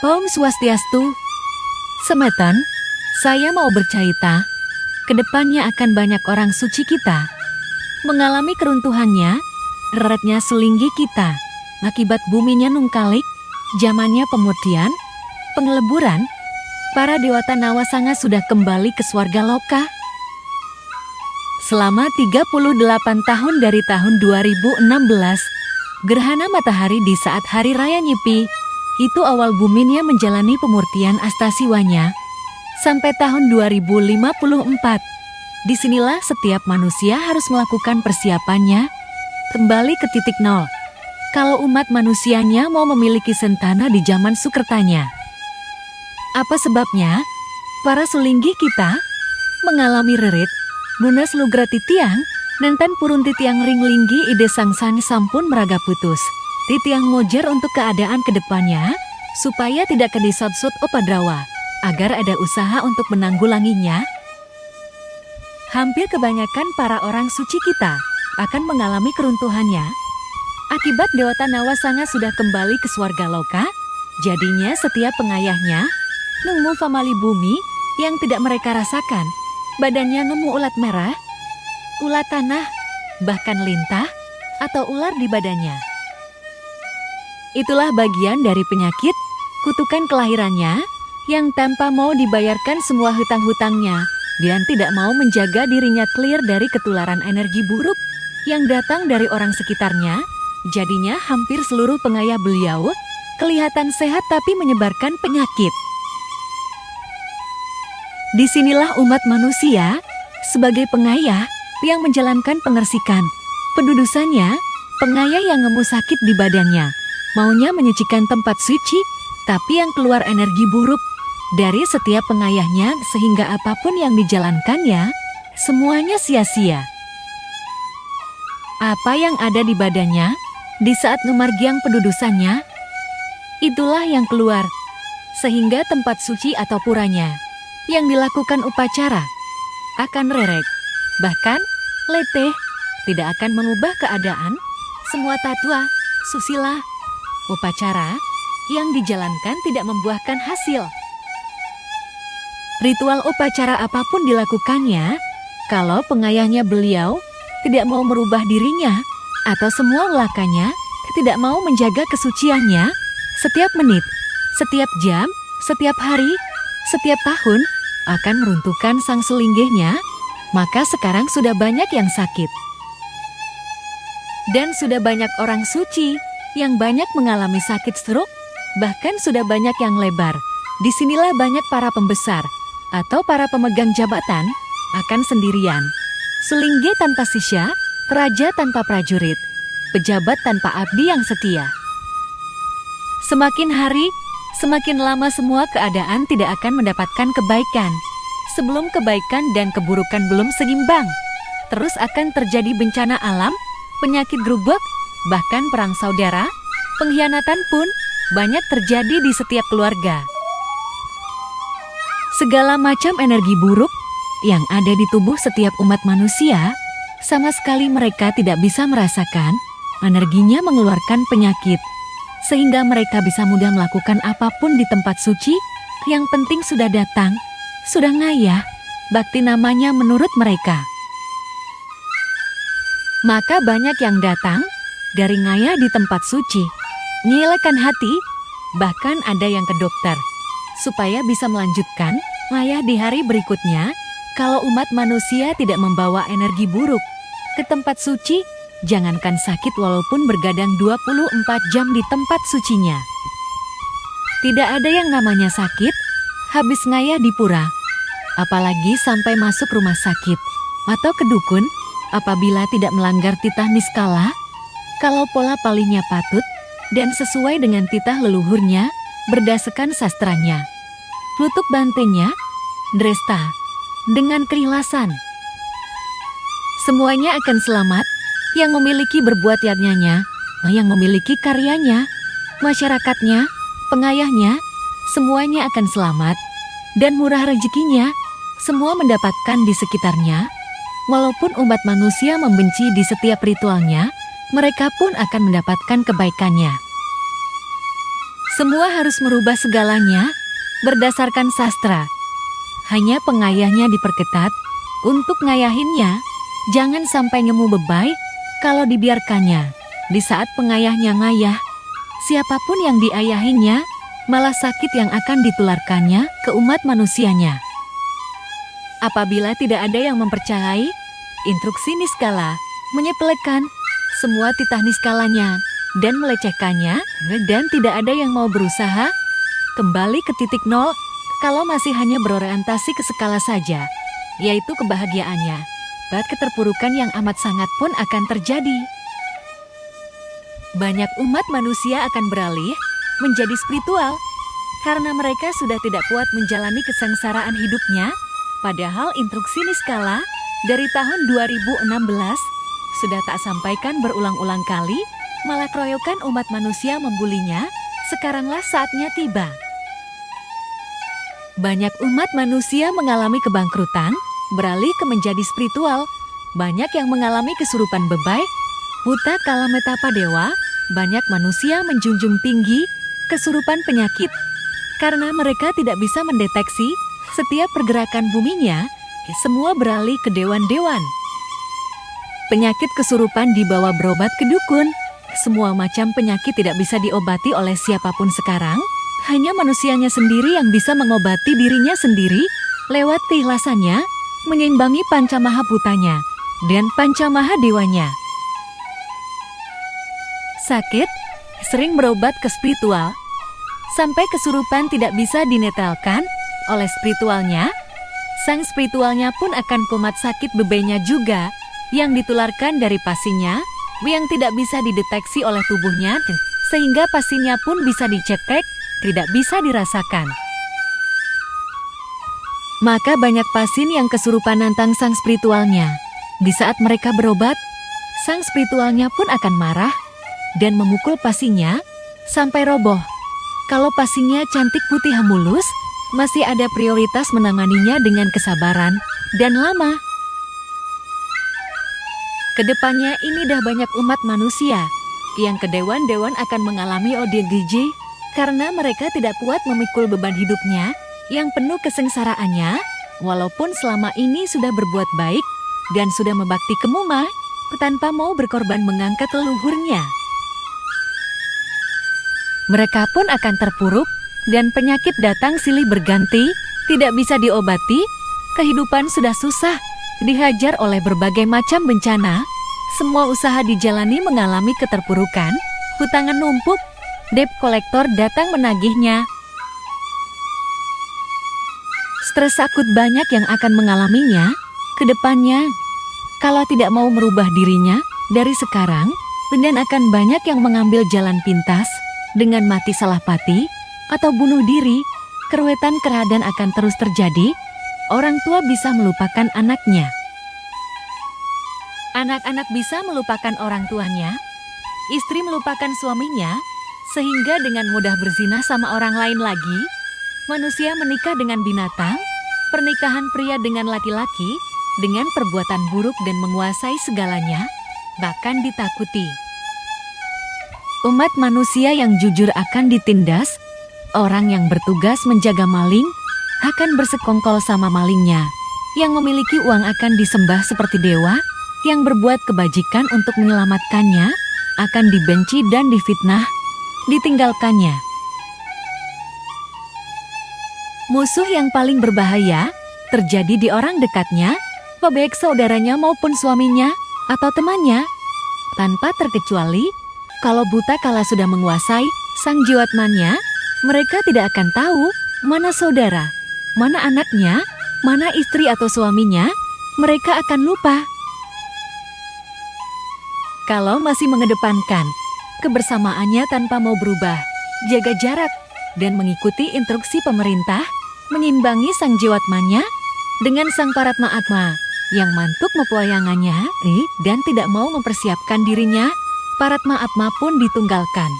Om Swastiastu. Semeton, saya mau bercerita. Kedepannya akan banyak orang suci kita mengalami keruntuhannya, eratnya selinggi kita, akibat buminya nungkalik, zamannya pemutihan, pengeleburan. Para dewata Nawasanga sudah kembali ke Swarga Loka. Selama 38 tahun dari tahun 2016, gerhana matahari di saat Hari Raya Nyepi, itu awal buminya menjalani pemurtian Astasiwanya. Sampai tahun 2054, disinilah setiap manusia harus melakukan persiapannya, kembali ke titik nol. Kalau umat manusianya mau memiliki sentana di zaman Sukertanya. Apa sebabnya? Para sulinggi kita mengalami rerit, nunas lugra titiang, nenten purun titiang ringlinggi ide sangsan sampun meraga putus. Titiang ngojer untuk keadaan kedepannya, supaya tidak kedisot-sot opadrawa, agar ada usaha untuk menanggulanginya. Hampir kebanyakan para orang suci kita akan mengalami keruntuhannya. Akibat Dewata Nawasanga sudah kembali ke Swarga Loka, jadinya setiap pengayahnya nemu famali bumi yang tidak mereka rasakan. Badannya nemu ulat merah, ulat tanah, bahkan lintah, atau ular di badannya. Itulah bagian dari penyakit, kutukan kelahirannya, yang tanpa mau dibayarkan semua hutang-hutangnya, dan tidak mau menjaga dirinya clear dari ketularan energi buruk yang datang dari orang sekitarnya. Jadinya hampir seluruh pengayah beliau kelihatan sehat tapi menyebarkan penyakit. Disinilah umat manusia sebagai pengayah yang menjalankan pengersikan. Pendudusannya, pengayah yang nemu sakit di badannya, maunya menyucikan tempat suci, tapi yang keluar energi buruk dari setiap pengayahnya sehingga apapun yang dijalankannya, semuanya sia-sia. Apa yang ada di badannya, di saat numargiang pendudusannya, itulah yang keluar, sehingga tempat suci atau puranya yang dilakukan upacara akan rerek, bahkan leteh, tidak akan mengubah keadaan. Semua tatua, susila, upacara yang dijalankan tidak membuahkan hasil. Ritual upacara apapun dilakukannya, kalau pengayahnya beliau tidak mau merubah dirinya, atau semua ulakanya tidak mau menjaga kesuciannya, setiap menit, setiap jam, setiap hari, setiap tahun, akan meruntuhkan sang selinggihnya, maka sekarang sudah banyak yang sakit. Dan sudah banyak orang suci yang banyak mengalami sakit stroke, bahkan sudah banyak yang lebar. Disinilah banyak para pembesar atau para pemegang jabatan akan sendirian. Sulinggi tanpa sisya, raja tanpa prajurit, pejabat tanpa abdi yang setia. Semakin hari, semakin lama semua keadaan tidak akan mendapatkan kebaikan. Sebelum kebaikan dan keburukan belum seimbang, terus akan terjadi bencana alam, penyakit grubek, bahkan perang saudara, pengkhianatan pun banyak terjadi di setiap keluarga. Segala macam energi buruk yang ada di tubuh setiap umat manusia, sama sekali mereka tidak bisa merasakan, energinya mengeluarkan penyakit, sehingga mereka bisa mudah melakukan apapun di tempat suci. Yang penting sudah datang, sudah ngayah, bakti namanya menurut mereka. Maka banyak yang datang dari ngayah di tempat suci, menyelekan hati, bahkan ada yang ke dokter, supaya bisa melanjutkan ngayah di hari berikutnya. Kalau umat manusia tidak membawa energi buruk ke tempat suci, jangankan sakit walaupun bergadang 24 jam di tempat sucinya. Tidak ada yang namanya sakit habis ngayah di pura, apalagi sampai masuk rumah sakit atau ke dukun apabila tidak melanggar titah niskala. Kalau pola palingnya patut dan sesuai dengan titah leluhurnya berdasarkan sastranya. Lutuk bantenya, dresta, dengan keikhlasan. Semuanya akan selamat, yang memiliki berbuat yadnyanya, yang memiliki karyanya, masyarakatnya, pengayahnya, semuanya akan selamat, dan murah rezekinya, semua mendapatkan di sekitarnya. Walaupun umat manusia membenci di setiap ritualnya, mereka pun akan mendapatkan kebaikannya. Semua harus merubah segalanya berdasarkan sastra. Hanya pengayahnya diperketat untuk ngayahinnya. Jangan sampai ngemu bebay kalau dibiarkannya. Di saat pengayahnya ngayah, siapapun yang diayahinya malah sakit yang akan ditularkannya ke umat manusianya. Apabila tidak ada yang mempercayai instruksi Niskala, menyepelekan semua titah Niskalanya dan melecehkannya, dan tidak ada yang mau berusaha kembali ke titik nol kalau masih hanya berorientasi ke skala saja, yaitu kebahagiaannya, keterpurukan yang amat sangat pun akan terjadi. Banyak umat manusia akan beralih menjadi spiritual karena mereka sudah tidak kuat menjalani kesengsaraan hidupnya, padahal instruksi Niskala dari tahun 2016 sudah tak sampaikan berulang-ulang kali, malah keroyokan umat manusia membulinya. Sekaranglah saatnya tiba. Banyak umat manusia mengalami kebangkrutan, beralih ke menjadi spiritual. Banyak yang mengalami kesurupan bebay, buta kala metapa dewa. Banyak manusia menjunjung tinggi kesurupan penyakit karena mereka tidak bisa mendeteksi setiap pergerakan buminya. Semua beralih ke dewan-dewan. Penyakit kesurupan dibawa berobat ke dukun. Semua macam penyakit tidak bisa diobati oleh siapapun sekarang. Hanya manusianya sendiri yang bisa mengobati dirinya sendiri lewat keikhlasannya, menyeimbangi pancamaha butanya dan pancamaha dewanya. Sakit, sering berobat ke spiritual, sampai kesurupan tidak bisa dinetralkan oleh spiritualnya. Sang spiritualnya pun akan kumat sakit bebaynya juga, yang ditularkan dari pasinya, yang tidak bisa dideteksi oleh tubuhnya, sehingga pasinya pun bisa dicetek, tidak bisa dirasakan. Maka banyak pasien yang kesurupan nantang sang spiritualnya. Di saat mereka berobat, sang spiritualnya pun akan marah dan memukul pasinya sampai roboh. Kalau pasinya cantik putih mulus, masih ada prioritas menanganinya dengan kesabaran dan lama. Kedepannya ini dah banyak umat manusia yang ke dewan-dewan akan mengalami ODGJ karena mereka tidak kuat memikul beban hidupnya yang penuh kesengsaraannya, walaupun selama ini sudah berbuat baik dan sudah membakti ke Muma tanpa mau berkorban mengangkat leluhurnya. Mereka pun akan terpuruk dan penyakit datang silih berganti, tidak bisa diobati, kehidupan sudah susah, dihajar oleh berbagai macam bencana, semua usaha dijalani mengalami keterpurukan, hutangan numpuk, debt kolektor datang menagihnya. Stres akut banyak yang akan mengalaminya ke depannya. Kalau tidak mau merubah dirinya dari sekarang, dan akan banyak yang mengambil jalan pintas dengan mati salah pati atau bunuh diri. Keruwetan keradan akan terus terjadi. Orang tua bisa melupakan anaknya. Anak-anak bisa melupakan orang tuanya. Istri melupakan suaminya, sehingga dengan mudah berzina sama orang lain lagi. Manusia menikah dengan binatang, pernikahan pria dengan laki-laki, dengan perbuatan buruk dan menguasai segalanya, bahkan ditakuti. Umat manusia yang jujur akan ditindas, orang yang bertugas menjaga maling akan bersekongkol sama malingnya. Yang memiliki uang akan disembah seperti dewa, yang berbuat kebajikan untuk menyelamatkannya akan dibenci dan difitnah, ditinggalkannya. Musuh yang paling berbahaya terjadi di orang dekatnya, baik saudaranya maupun suaminya atau temannya, tanpa terkecuali. Kalau buta kala sudah menguasai sang jiwatmannya, mereka tidak akan tahu mana saudara, mana anaknya, mana istri atau suaminya. Mereka akan lupa. Kalau masih mengedepankan kebersamaannya tanpa mau berubah, jaga jarak, dan mengikuti instruksi pemerintah, mengimbangi sang jiwatmannya dengan sang Paratma Atma yang mantuk mepuayangannya dan tidak mau mempersiapkan dirinya, Paratma Atma pun ditunggalkan.